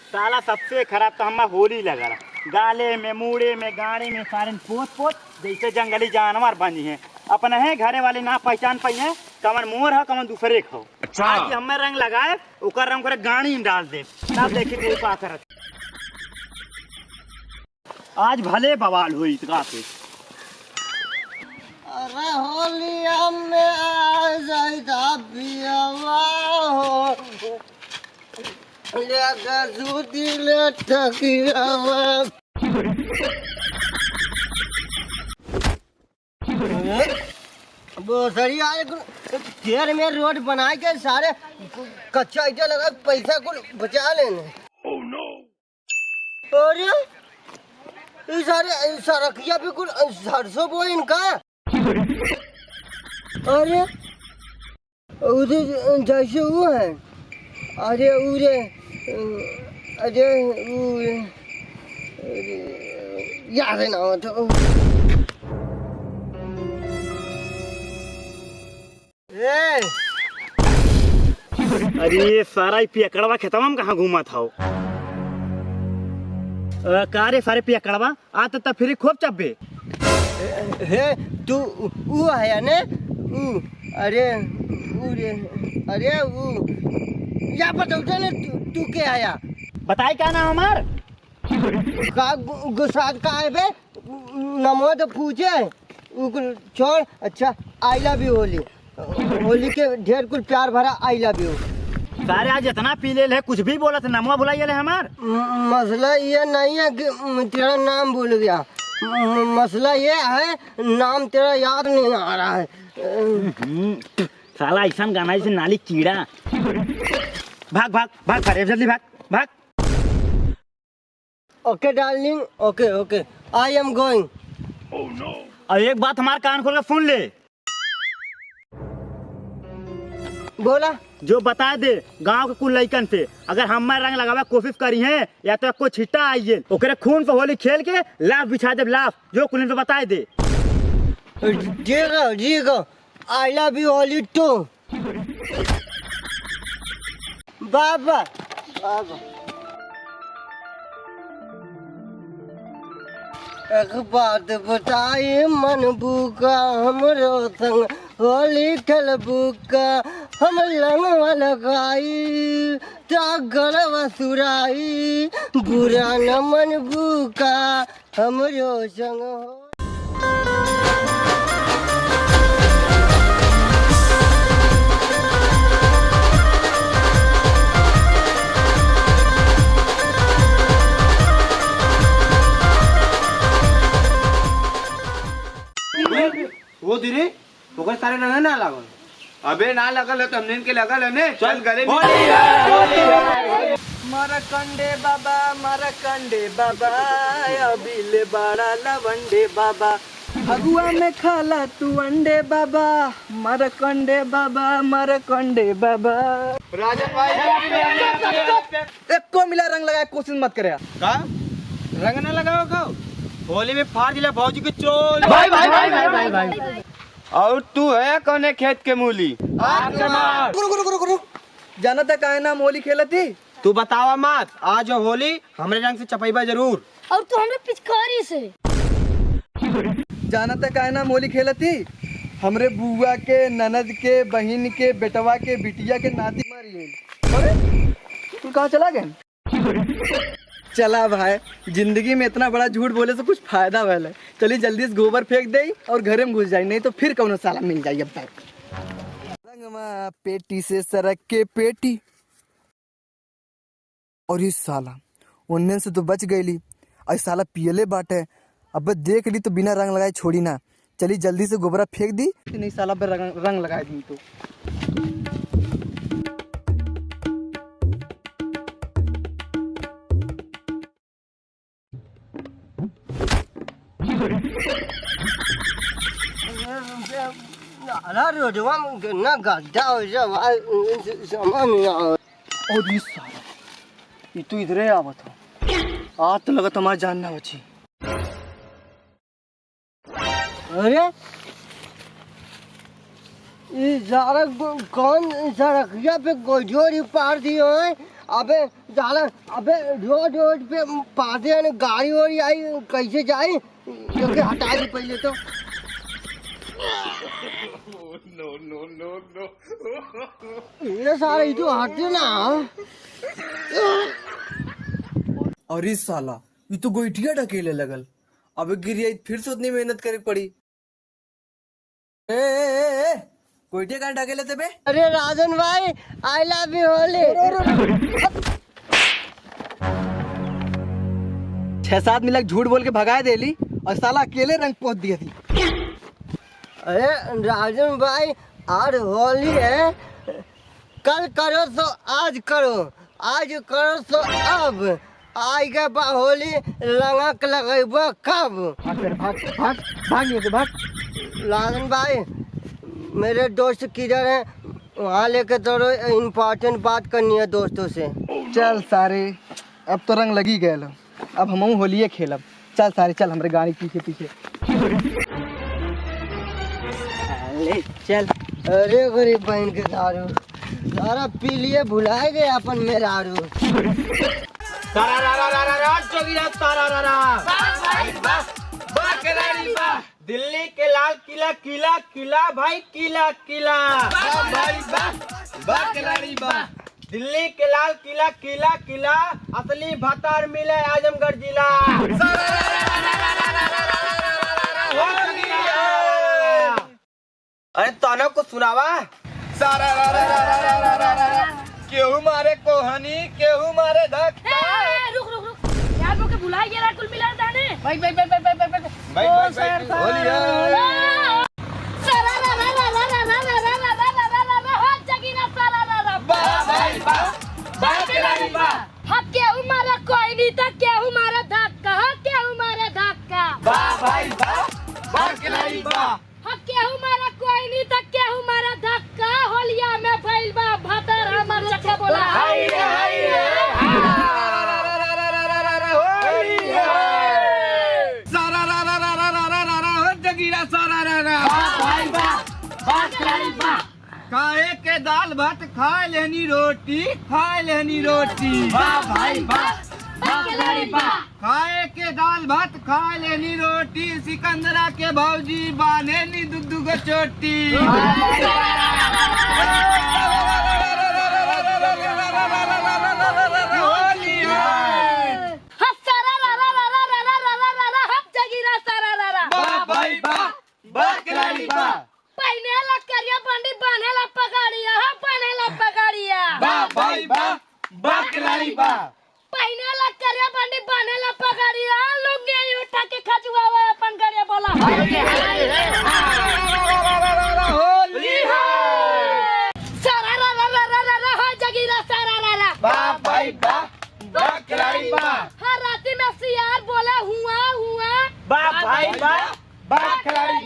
साला सबसे खराब तो हमारा होली लगा रहा। गाले में, मुड़े में, गाड़ी में, सारे पोत पोत जैसे जंगली जानवर बनी है। अपने है घरे वाले ना पहचान पाई है कमन मोर है कमन दूसरे खो। अच्छा। आज हमें रंग लगाए उकर रंग करे गाड़ी में डाल दे तब देखी कोई का करत। आज भले बवाल हुई इतका पे। अरे होलिया में आ जाएगा पियावा हो लेगा दूधी ले टकियावा। वो सही आए तेर में रोड बना के सारे कच्चा ईटा लगा पैसा को बचा लेने। Oh no! और ये सारे सड़किया पे कुल सरसों बोए इनका। अरे उधर जैसे वो है। अरे उरे अरे याद है ना हो तो अरे सारा पियकड़वा खेतवा में कहाँ घूमा था? कारे सारे पियकड़वा आता तब फिर खूब चब्बे। हे तू वो है ने अरे उरे अरे वो यहाँ पर तो ने तू क्या आया बताए क्या नाम हमार? का गुसात का है बे नमो तो पूछे छोड़। अच्छा आई लव यू होली। होली के ढेर कुछ प्यार भरा आई लव यू। सारे आज इतना पी ले है कुछ भी बोला था नमवा बुलाइए हमार। मसला ये नहीं है कि तेरा नाम भूल गया। मसला ये है नाम तेरा याद नहीं आ रहा है। साला ऐसा गाना जैसे नाली कीड़ा। भाग भाग भाग भाग जल्दी भाग भाग। Okay darling okay okay I am going. Oh no! और एक बात हमारे कान खोल कर सुन ले। बोला जो बता दे गांव के कुल लइकन से अगर हमारे रंग लगावे कोशिश करी है या तो कोई छिट्टा आइए ओकरे खून पे होली खेल के लाफ बिछा दे लाफ जो कुल तो बता दे। जीगो आई लव यू होली टू। बाबा बाबा एक बात बताई मन बुका हमरो संग होली खेल बुका हम लंगवा लगाई ता गलवा सुराई बुरा न मन बुका हमरो संग हो। वो धीरे ओकर सारे रंग ना लागल। अबे ना लगल है तुमने इनके लगल है ने चल गले में। मारा कंडे बाबा अभी ले बड़ा लवंडे बाबा अगुआ में खाला तू अंडे बाबा मारा कंडे बाबा। राजन भाई एक को मिला रंग लगाए कोशिश मत करे। का रंग ना लगाओ को होली में फाड़ दिला भौजी के चोल। भाई और तू है कौने खेत के मूली? गुरु जाना था काहे नाम होली खेलती? तू बतावा मत आज होली हमरे रंग से चपैबा जरूर। और तू हमरे पिचकारी से जाना था काहे नाम होली खेलती? हमरे बुआ के ननद के बहन के बेटवा के बिटिया के नाती मारी। अरे तू कहाँ चला गए? चला भाई जिंदगी में इतना बड़ा झूठ बोले से कुछ फायदा वाला है। चलिए जल्दी से गोबर फेंक दे और घरे में घुस जाए नहीं तो फिर कौन साला मिल जाए। अब तक रंगमा पेटी से सरक के पेटी और इस साला उन्ने से तो बच गई। और साला पियले बाटे अब देख ली तो बिना रंग लगाए छोड़ी ना। चली जल्दी से गोबरा फेंक दी नहीं साला पे रंग लगा दी तो। रोडवा में ना गड्ढा हो जाए सामान और ये साला ये तो इधर आवत हो। आज तो लगा तुम्हारा जानना बची। अरे ये सड़क कौन सड़किया पे गोजोरी पार दियो है अबे जाला अबे रोड रोड पे पाते हैं गाड़ी वाड़ी आई कैसे जाए क्योंकि हटा दी पहले तो ये सारे तो हटते ना और इस साला ये तो गोइठिया ढकेले लगल। अब गिरिया फिर से उतनी मेहनत करे पड़ी। ए गोइठिया कहाँ ढकेले थे बे? अरे राजन भाई आई लव यू होली। 6-7 मिनट झूठ बोल के भगाए देली और साला अकेले रंग पोत दिया थी। अरे राजन भाई आज होली है, कल करो तो आज करो, आज करो तो अब, आज के बाद होली रंगक लगेबो कब? भाग भाग भाग नहीं भाग। राजन भाई मेरे दोस्त किधर हैं, वहाँ लेके चलो, इम्पोर्टेंट बात करनी है दोस्तों से। चल सारे अब तो रंग लगी गए लो, अब हम होलिये खेलब। चल सारे चल हमारे गाड़ी पीछे पीछे चल। अरे गरीब बहन के दारू सारा पी लिए भुलाए गए अपन में दारू। दिल्ली के लाल किला किला किला भाई किला किला दिल्ली के लाल किला किला किला असली भतार मिले आजमगढ़ जिला। अरे तोनो को सुनावा। केहू मारे कोहनी केहू मारे धक्का। रुक रुक रुक यार वो के बुलाए गेला कुल मिला दाने भाई हक के हमारा कोई नहीं था, क्या हमारा धक्का, हक के हमारा धक्का, हक के हमारा कोई नहीं था, क्या हमारा धक्का, होलिया में भइल बा भतर हमर चक्का बोला हाय रे हाय खाए के दाल भात खाए लेनी रोटी खाए लेनी रोटी भाई खाए के दाल भात खाए लेनी रोटी सिकंदरा के भौजी बाने नी दुदू को चोटी। पहनेला करिया बंडी बनेला पगाड़िया, हाँ बनेला पगाड़िया, पहनेला करिया बंडी बनेला पगाड़िया, लुंगी उठा के खजुआवा अपन गड़िया बोला होली है सारा रा रा रा रा रा रा हो जगीरा सारा रा रा हर राती में सियार बोला हुआ हुआ खिलाड़ी